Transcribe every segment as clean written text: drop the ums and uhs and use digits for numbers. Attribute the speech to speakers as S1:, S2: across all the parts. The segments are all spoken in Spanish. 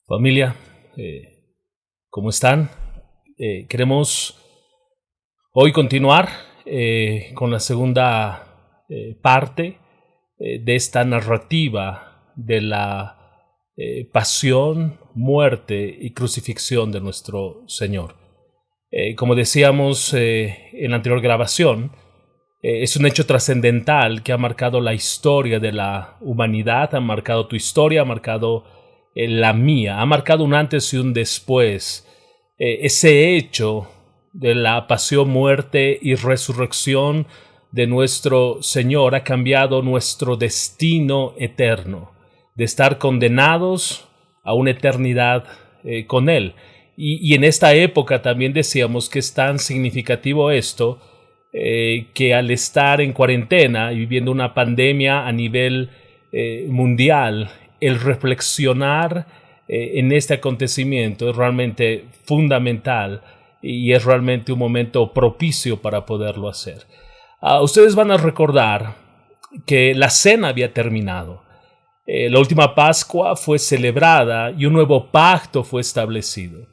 S1: Familia, ¿cómo están? Queremos hoy continuar con la segunda parte de esta narrativa de la pasión, muerte y crucifixión de nuestro Señor. Como decíamos en la anterior grabación, es un hecho trascendental que ha marcado la historia de la humanidad, ha marcado tu historia, ha marcado la mía, ha marcado un antes y un después. Ese hecho de la pasión, muerte y resurrección de nuestro Señor ha cambiado nuestro destino eterno, de estar condenados a una eternidad con Él. Y en esta época también decíamos que es tan significativo esto, que al estar en cuarentena y viviendo una pandemia a nivel mundial, el reflexionar en este acontecimiento es realmente fundamental y es realmente un momento propicio para poderlo hacer. Ustedes van a recordar que la cena había terminado. La última Pascua fue celebrada y un nuevo pacto fue establecido.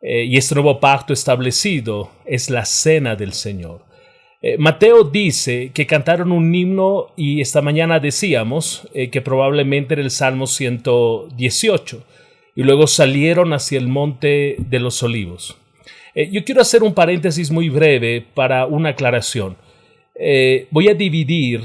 S1: Y este nuevo pacto establecido es la cena del Señor. Mateo dice que cantaron un himno y esta mañana decíamos que probablemente era el Salmo 118 y luego salieron hacia el Monte de los Olivos. Yo quiero hacer un paréntesis muy breve para una aclaración. Voy a dividir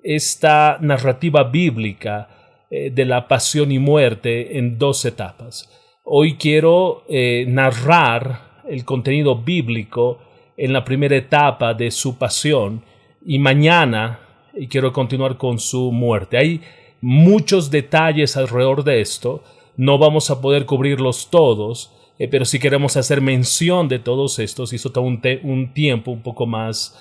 S1: esta narrativa bíblica de la pasión y muerte en dos etapas. Hoy quiero narrar el contenido bíblico en la primera etapa de su pasión y mañana quiero continuar con su muerte. Hay muchos detalles alrededor de esto, no vamos a poder cubrirlos todos, pero si queremos hacer mención de todos estos, hizo todo un tiempo un poco más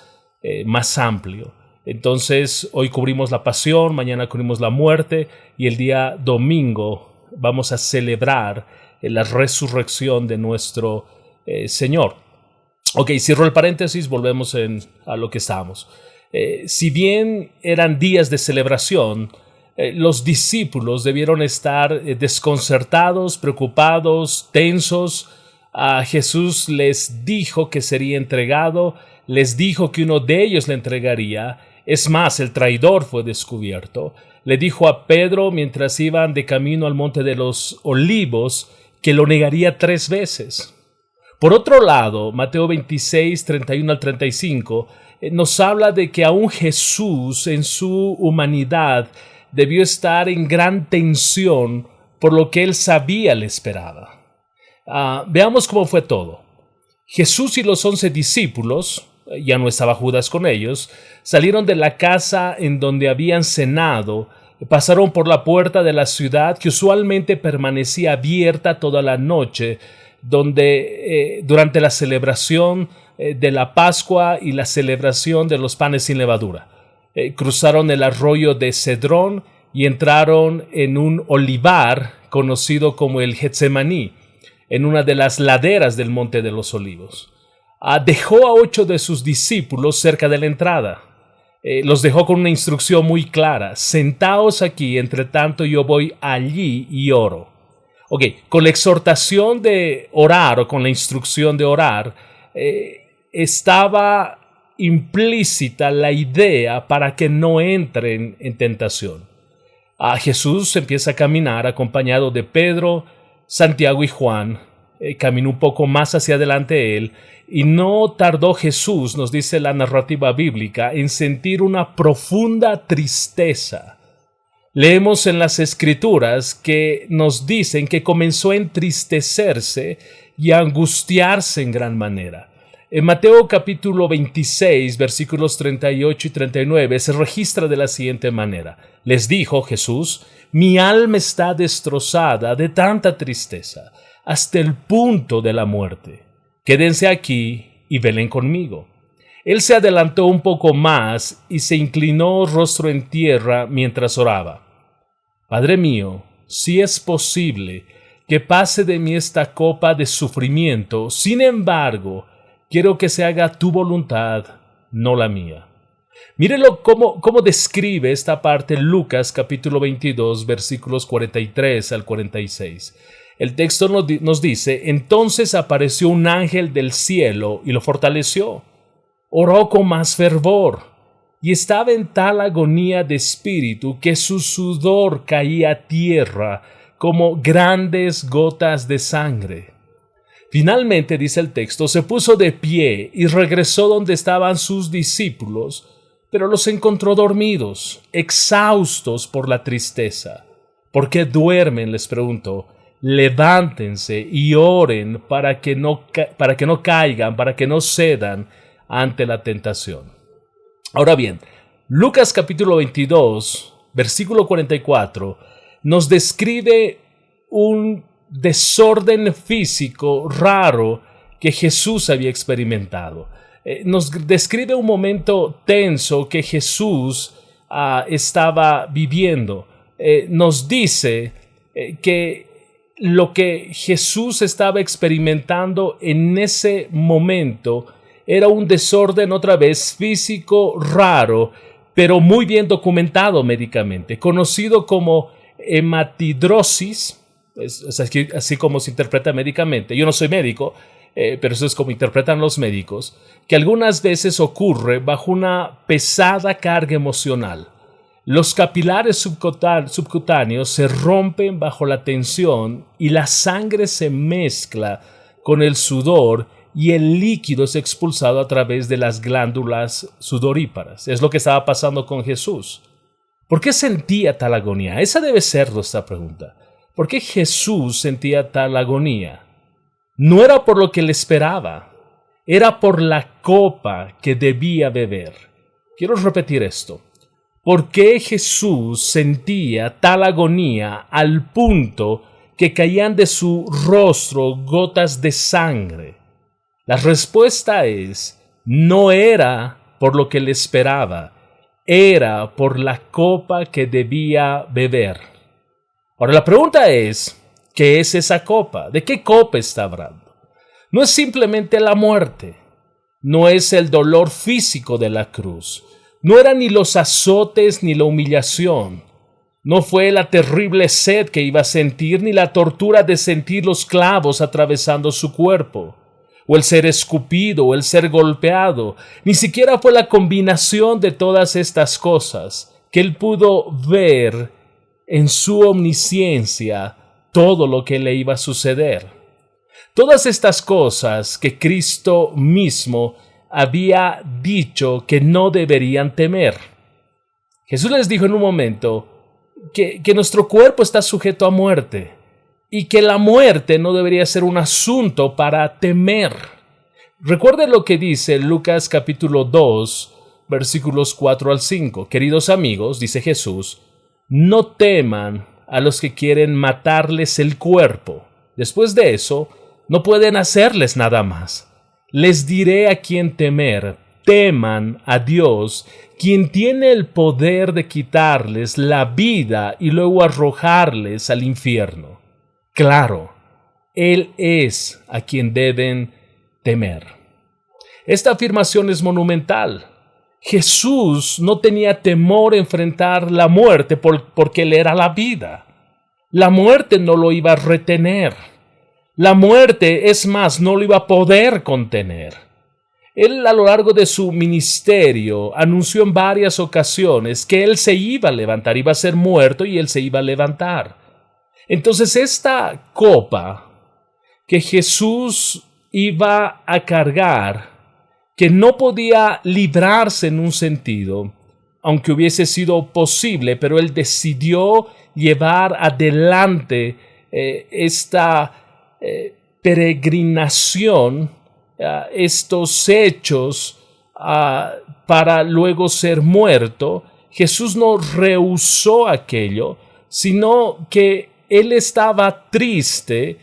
S1: amplio. Entonces hoy cubrimos la pasión, mañana cubrimos la muerte y el día domingo vamos a celebrar la resurrección de nuestro Señor. Ok, cierro el paréntesis, volvemos a lo que estábamos. Si bien eran días de celebración, los discípulos debieron estar desconcertados, preocupados, tensos. Jesús les dijo que sería entregado, les dijo que uno de ellos le entregaría. Es más, el traidor fue descubierto. Le dijo a Pedro mientras iban de camino al Monte de los Olivos que lo negaría 3 veces. Por otro lado, Mateo 26, 31 al 35, nos habla de que aún Jesús en su humanidad debió estar en gran tensión por lo que él sabía le esperaba. Veamos cómo fue todo. Jesús y los 11 discípulos, ya no estaba Judas con ellos, salieron de la casa en donde habían cenado, pasaron por la puerta de la ciudad que usualmente permanecía abierta toda la noche, donde durante la celebración de la Pascua y la celebración de los panes sin levadura. Cruzaron el arroyo de Cedrón y entraron en un olivar conocido como el Getsemaní, en una de las laderas del Monte de los Olivos. Dejó a 8 de sus discípulos cerca de la entrada. Los dejó con una instrucción muy clara: sentaos aquí, entre tanto yo voy allí y oro. Ok, con la exhortación de orar o con la instrucción de orar, estaba implícita la idea para que no entren en tentación. Jesús empieza a caminar acompañado de Pedro, Santiago y Juan. Caminó un poco más hacia adelante él y no tardó Jesús, nos dice la narrativa bíblica, en sentir una profunda tristeza. Leemos en las Escrituras que nos dicen que comenzó a entristecerse y a angustiarse en gran manera. En Mateo capítulo 26, versículos 38 y 39, se registra de la siguiente manera. Les dijo Jesús: mi alma está destrozada de tanta tristeza, hasta el punto de la muerte. Quédense aquí y velen conmigo. Él se adelantó un poco más y se inclinó rostro en tierra mientras oraba. Padre mío, si es posible que pase de mí esta copa de sufrimiento, sin embargo, quiero que se haga tu voluntad, no la mía. Mírenlo cómo describe esta parte Lucas capítulo 22, versículos 43 al 46. El texto nos dice: entonces apareció un ángel del cielo y lo fortaleció. Oró con más fervor y estaba en tal agonía de espíritu que su sudor caía a tierra como grandes gotas de sangre. Finalmente, dice el texto, se puso de pie y regresó donde estaban sus discípulos, pero los encontró dormidos, exhaustos por la tristeza. ¿Por qué duermen?, les preguntó. Levántense y oren para que no caigan, para que no cedan ante la tentación. Ahora bien, Lucas capítulo 22, versículo 44, nos describe un desorden físico raro que Jesús había experimentado. Nos describe un momento tenso que Jesús estaba viviendo. Nos dice que lo que Jesús estaba experimentando en ese momento era un desorden otra vez físico raro, pero muy bien documentado médicamente, conocido como hematidrosis. Es así como se interpreta médicamente. Yo no soy médico, pero eso es como interpretan los médicos, que algunas veces ocurre bajo una pesada carga emocional. Los capilares subcutáneos se rompen bajo la tensión y la sangre se mezcla con el sudor y el líquido es expulsado a través de las glándulas sudoríparas. Es lo que estaba pasando con Jesús. ¿Por qué sentía tal agonía? Esa debe ser nuestra pregunta. ¿Por qué Jesús sentía tal agonía? No era por lo que le esperaba, era por la copa que debía beber. Quiero repetir esto. ¿Por qué Jesús sentía tal agonía al punto que caían de su rostro gotas de sangre? La respuesta es: no era por lo que le esperaba, era por la copa que debía beber. Ahora la pregunta es: ¿qué es esa copa? ¿De qué copa está hablando? No es simplemente la muerte, no es el dolor físico de la cruz, no eran ni los azotes ni la humillación, no fue la terrible sed que iba a sentir ni la tortura de sentir los clavos atravesando su cuerpo, o el ser escupido o el ser golpeado, ni siquiera fue la combinación de todas estas cosas que él pudo ver en su omnisciencia todo lo que le iba a suceder. Todas estas cosas que Cristo mismo había dicho que no deberían temer. Jesús les dijo en un momento que nuestro cuerpo está sujeto a muerte y que la muerte no debería ser un asunto para temer. Recuerden lo que dice Lucas capítulo 2, versículos 4 al 5. Queridos amigos, dice Jesús, no teman a los que quieren matarles el cuerpo. Después de eso, no pueden hacerles nada más. Les diré a quién temer. Teman a Dios, quien tiene el poder de quitarles la vida y luego arrojarles al infierno. Claro, Él es a quien deben temer. Esta afirmación es monumental. Jesús no tenía temor a enfrentar la muerte porque Él era la vida. La muerte no lo iba a retener. La muerte, es más, no lo iba a poder contener. Él a lo largo de su ministerio anunció en varias ocasiones que Él se iba a levantar, iba a ser muerto y Él se iba a levantar. Entonces esta copa que Jesús iba a cargar, que no podía librarse en un sentido, aunque hubiese sido posible, pero Él decidió llevar adelante esta peregrinación, estos hechos para luego ser muerto. Jesús no rehusó aquello, sino que Él estaba triste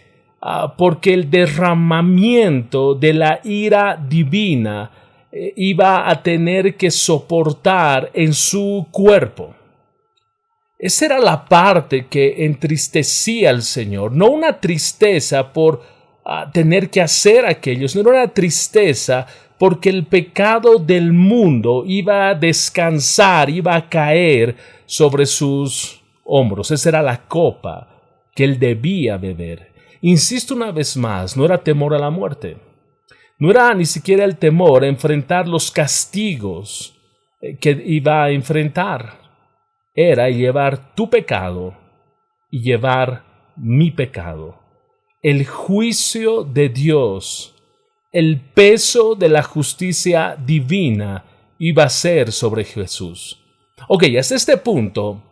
S1: porque el derramamiento de la ira divina iba a tener que soportar en su cuerpo. Esa era la parte que entristecía al Señor, no una tristeza por tener que hacer aquello, sino una tristeza porque el pecado del mundo iba a descansar, iba a caer sobre sus hombros. Esa era la copa que Él debía beber. Insisto una vez más, no era temor a la muerte. No era ni siquiera el temor a enfrentar los castigos que iba a enfrentar. Era llevar tu pecado y llevar mi pecado. El juicio de Dios, el peso de la justicia divina iba a ser sobre Jesús. Ok, hasta este punto,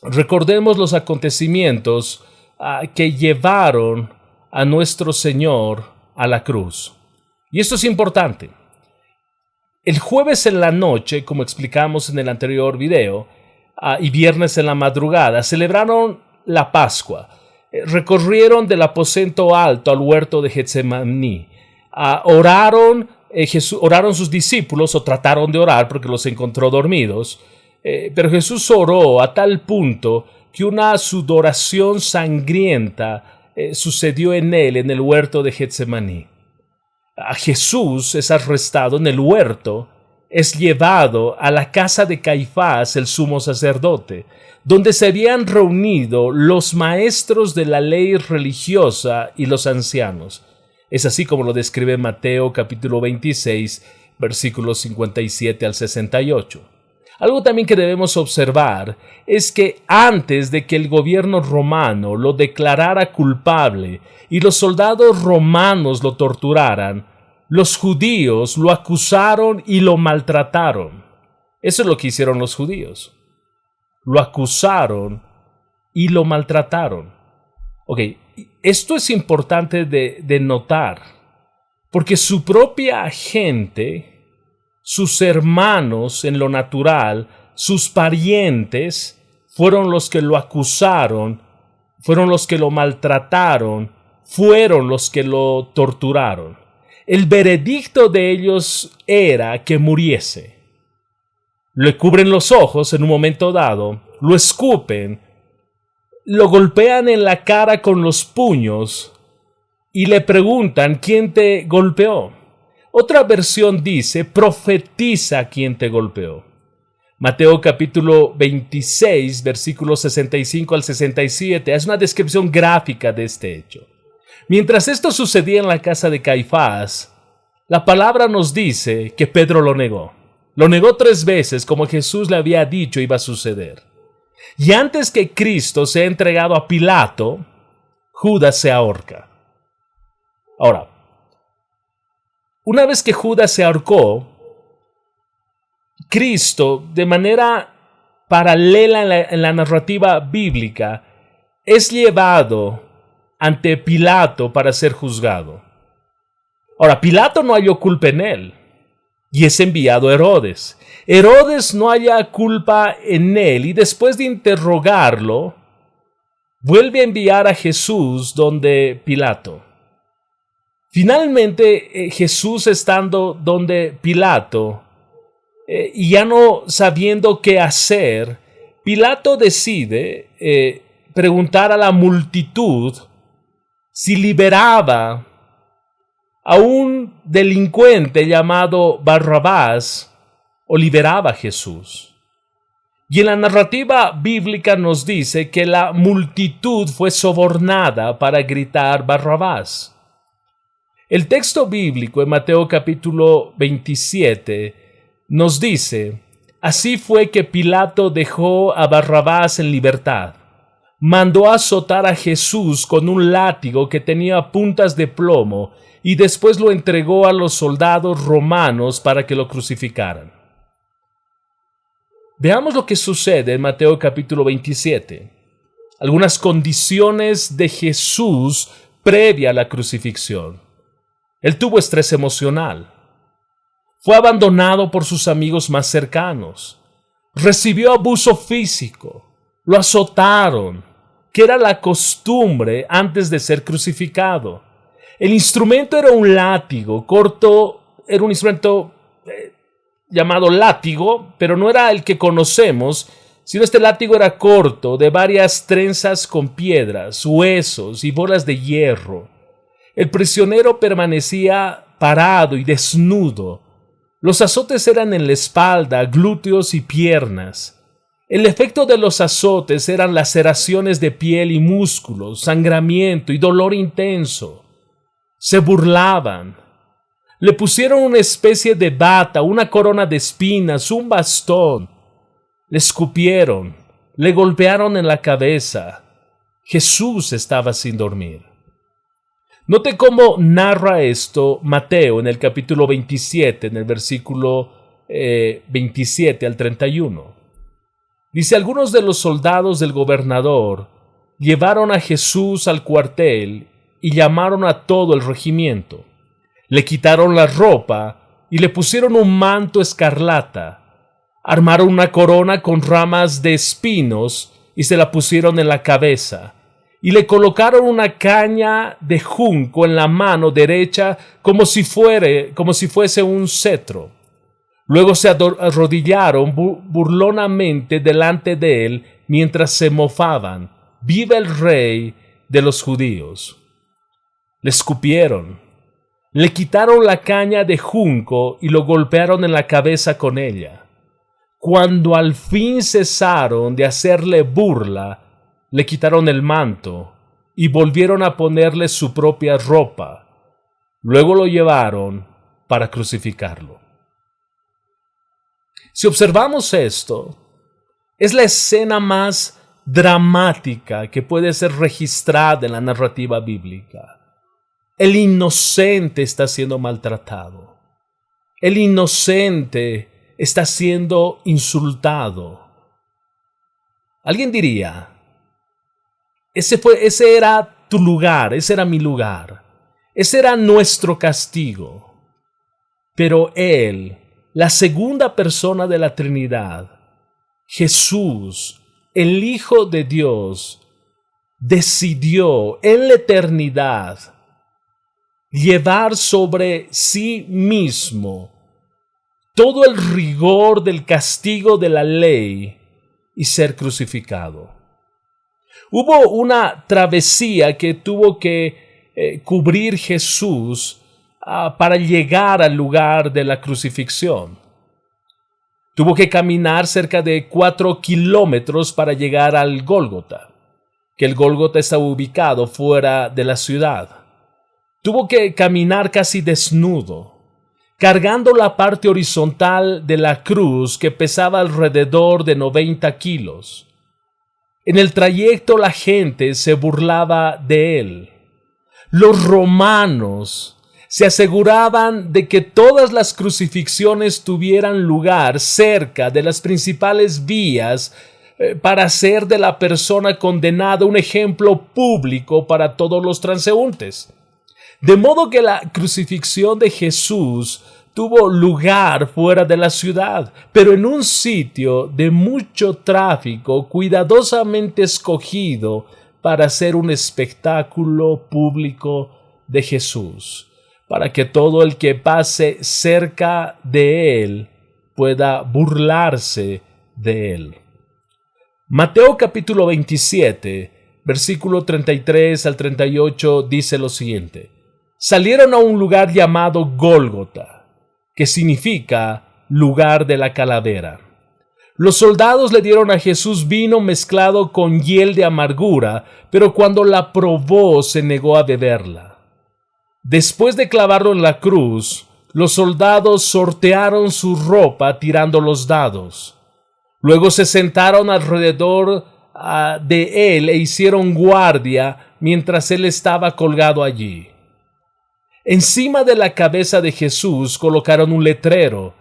S1: recordemos los acontecimientos que llevaron a nuestro Señor a la cruz. Y esto es importante. El jueves en la noche, como explicamos en el anterior video, y viernes en la madrugada, celebraron la Pascua. Recorrieron del aposento alto al huerto de Getsemaní. Oraron sus discípulos, o trataron de orar porque los encontró dormidos. Pero Jesús oró a tal punto que una sudoración sangrienta sucedió en él en el huerto de Getsemaní. A Jesús es arrestado en el huerto, es llevado a la casa de Caifás, el sumo sacerdote, donde se habían reunido los maestros de la ley religiosa y los ancianos. Es así como lo describe Mateo capítulo 26, versículos 57 al 68. Algo también que debemos observar es que antes de que el gobierno romano lo declarara culpable y los soldados romanos lo torturaran, los judíos lo acusaron y lo maltrataron. Eso es lo que hicieron los judíos. Lo acusaron y lo maltrataron. Ok, esto es importante de notar, porque su propia gente, sus hermanos en lo natural, sus parientes, fueron los que lo acusaron, fueron los que lo maltrataron, fueron los que lo torturaron. El veredicto de ellos era que muriese. Le cubren los ojos en un momento dado, lo escupen, lo golpean en la cara con los puños y le preguntan: ¿quién te golpeó? Otra versión dice: profetiza quién te golpeó. Mateo capítulo 26, versículos 65 al 67, es una descripción gráfica de este hecho. Mientras esto sucedía en la casa de Caifás, la palabra nos dice que Pedro lo negó. Lo negó 3 veces, como Jesús le había dicho iba a suceder. Y antes que Cristo sea entregado a Pilato, Judas se ahorca. Ahora, una vez que Judas se ahorcó, Cristo, de manera paralela en la narrativa bíblica, es llevado ante Pilato para ser juzgado. Ahora, Pilato no halló culpa en él y es enviado a Herodes. Herodes no halla culpa en él y después de interrogarlo, vuelve a enviar a Jesús donde Pilato. Finalmente, Jesús estando donde Pilato, y ya no sabiendo qué hacer, Pilato decide preguntar a la multitud si liberaba a un delincuente llamado Barrabás o liberaba a Jesús. Y en la narrativa bíblica nos dice que la multitud fue sobornada para gritar Barrabás. El texto bíblico en Mateo capítulo 27 nos dice: así fue que Pilato dejó a Barrabás en libertad. Mandó azotar a Jesús con un látigo que tenía puntas de plomo y después lo entregó a los soldados romanos para que lo crucificaran. Veamos lo que sucede en Mateo capítulo 27. Algunas condiciones de Jesús previa a la crucifixión. Él tuvo estrés emocional. Fue abandonado por sus amigos más cercanos. Recibió abuso físico. Lo azotaron, que era la costumbre antes de ser crucificado. El instrumento era un látigo corto, era un instrumento llamado látigo, pero no era el que conocemos, sino este látigo era corto, de varias trenzas con piedras, huesos y bolas de hierro. El prisionero permanecía parado y desnudo. Los azotes eran en la espalda, glúteos y piernas. El efecto de los azotes eran laceraciones de piel y músculos, sangramiento y dolor intenso. Se burlaban. Le pusieron una especie de bata, una corona de espinas, un bastón. Le escupieron, le golpearon en la cabeza. Jesús estaba sin dormir. Note cómo narra esto Mateo en el capítulo 27, en el versículo 27 al 31. Dice: algunos de los soldados del gobernador llevaron a Jesús al cuartel y llamaron a todo el regimiento. Le quitaron la ropa y le pusieron un manto escarlata. Armaron una corona con ramas de espinos y se la pusieron en la cabeza. Y le colocaron una caña de junco en la mano derecha como si fuese un cetro. Luego se arrodillaron burlonamente delante de él mientras se mofaban: ¡Viva el rey de los judíos! Le escupieron, le quitaron la caña de junco y lo golpearon en la cabeza con ella. Cuando al fin cesaron de hacerle burla, le quitaron el manto y volvieron a ponerle su propia ropa. Luego lo llevaron para crucificarlo. Si observamos esto, es la escena más dramática que puede ser registrada en la narrativa bíblica. El inocente está siendo maltratado. El inocente está siendo insultado. Alguien diría: ese era tu lugar, ese era mi lugar, ese era nuestro castigo. Pero Él, la segunda persona de la Trinidad, Jesús, el Hijo de Dios, decidió en la eternidad llevar sobre sí mismo todo el rigor del castigo de la ley y ser crucificado. Hubo una travesía que tuvo que cubrir Jesús para llegar al lugar de la crucifixión. Tuvo que caminar cerca de 4 kilómetros para llegar al Gólgota, que el Gólgota estaba ubicado fuera de la ciudad. Tuvo que caminar casi desnudo, cargando la parte horizontal de la cruz que pesaba alrededor de 90 kilos. En el trayecto la gente se burlaba de él. Los romanos se aseguraban de que todas las crucifixiones tuvieran lugar cerca de las principales vías para hacer de la persona condenada un ejemplo público para todos los transeúntes. De modo que la crucifixión de Jesús tuvo lugar fuera de la ciudad, pero en un sitio de mucho tráfico, cuidadosamente escogido para hacer un espectáculo público de Jesús, para que todo el que pase cerca de él pueda burlarse de él. Mateo capítulo 27, versículo 33 al 38 dice lo siguiente: salieron a un lugar llamado Gólgota, que significa lugar de la calavera. Los soldados le dieron a Jesús vino mezclado con hiel de amargura, pero cuando la probó se negó a beberla. Después de clavarlo en la cruz, los soldados sortearon su ropa tirando los dados. Luego se sentaron alrededor de él e hicieron guardia mientras él estaba colgado allí. Encima de la cabeza de Jesús colocaron un letrero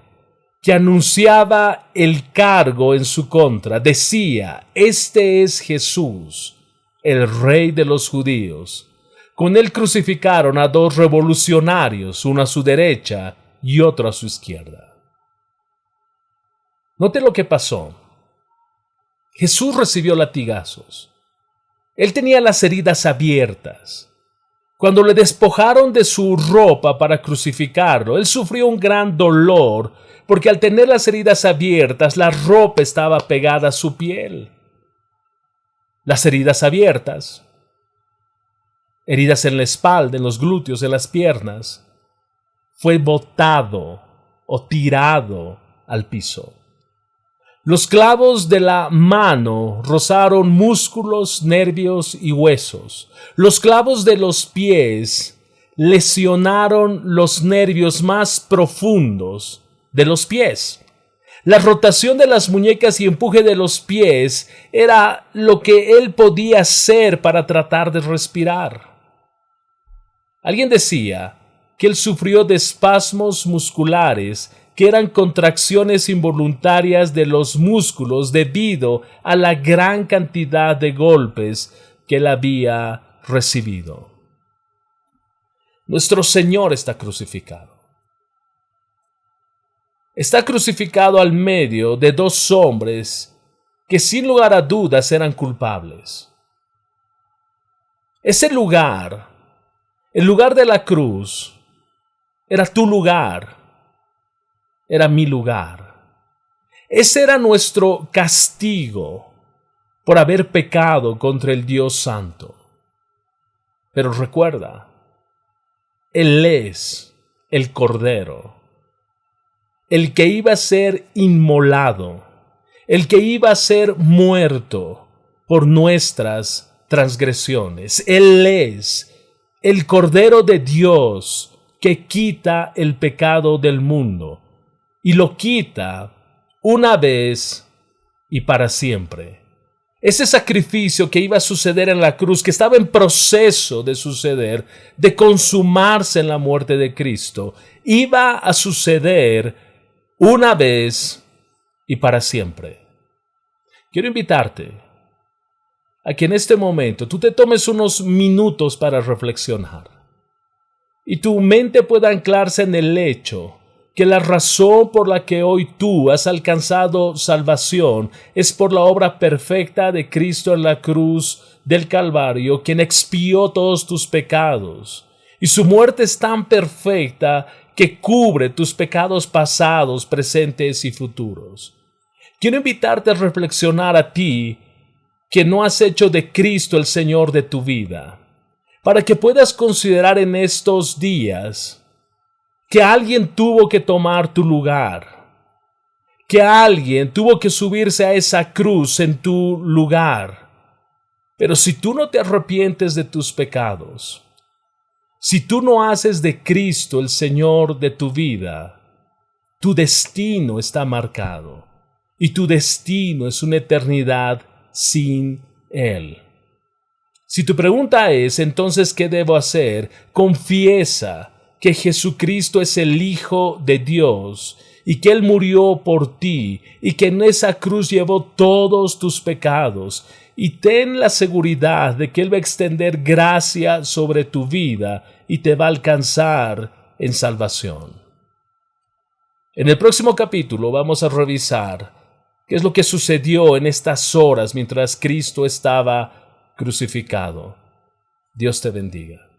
S1: que anunciaba el cargo en su contra. Decía: este es Jesús, el Rey de los judíos. Con él crucificaron a 2 revolucionarios, uno a su derecha y otro a su izquierda. Note lo que pasó. Jesús recibió latigazos. Él tenía las heridas abiertas. Cuando le despojaron de su ropa para crucificarlo, él sufrió un gran dolor, porque al tener las heridas abiertas, la ropa estaba pegada a su piel. Las heridas abiertas, heridas en la espalda, en los glúteos, en las piernas, fue botado o tirado al piso. Los clavos de la mano rozaron músculos, nervios y huesos. Los clavos de los pies lesionaron los nervios más profundos de los pies. La rotación de las muñecas y empuje de los pies era lo que él podía hacer para tratar de respirar. Alguien decía que él sufrió de espasmos musculares que eran contracciones involuntarias de los músculos debido a la gran cantidad de golpes que él había recibido. Nuestro Señor está crucificado. Está crucificado al medio de dos hombres que sin lugar a dudas eran culpables. Ese lugar, el lugar de la cruz, era tu lugar, era mi lugar. Ese era nuestro castigo por haber pecado contra el Dios Santo. Pero recuerda, Él es el Cordero, el que iba a ser inmolado, el que iba a ser muerto por nuestras transgresiones. Él es el Cordero de Dios que quita el pecado del mundo y lo quita una vez y para siempre. Ese sacrificio que iba a suceder en la cruz, que estaba en proceso de suceder, de consumarse en la muerte de Cristo, iba a suceder una vez y para siempre. Quiero invitarte a que en este momento tú te tomes unos minutos para reflexionar y tu mente pueda anclarse en el hecho que la razón por la que hoy tú has alcanzado salvación es por la obra perfecta de Cristo en la cruz del Calvario, quien expió todos tus pecados. Y su muerte es tan perfecta que cubre tus pecados pasados, presentes y futuros. Quiero invitarte a reflexionar a ti que no has hecho de Cristo el Señor de tu vida, para que puedas considerar en estos días que alguien tuvo que tomar tu lugar, que alguien tuvo que subirse a esa cruz en tu lugar. Pero si tú no te arrepientes de tus pecados, si tú no haces de Cristo el Señor de tu vida, tu destino está marcado y tu destino es una eternidad sin Él. Si tu pregunta es, entonces, ¿qué debo hacer? Confiesa que Jesucristo es el Hijo de Dios y que Él murió por ti y que en esa cruz llevó todos tus pecados, y ten la seguridad de que Él va a extender gracia sobre tu vida y te va a alcanzar en salvación. En el próximo capítulo vamos a revisar qué es lo que sucedió en estas horas mientras Cristo estaba crucificado. Dios te bendiga.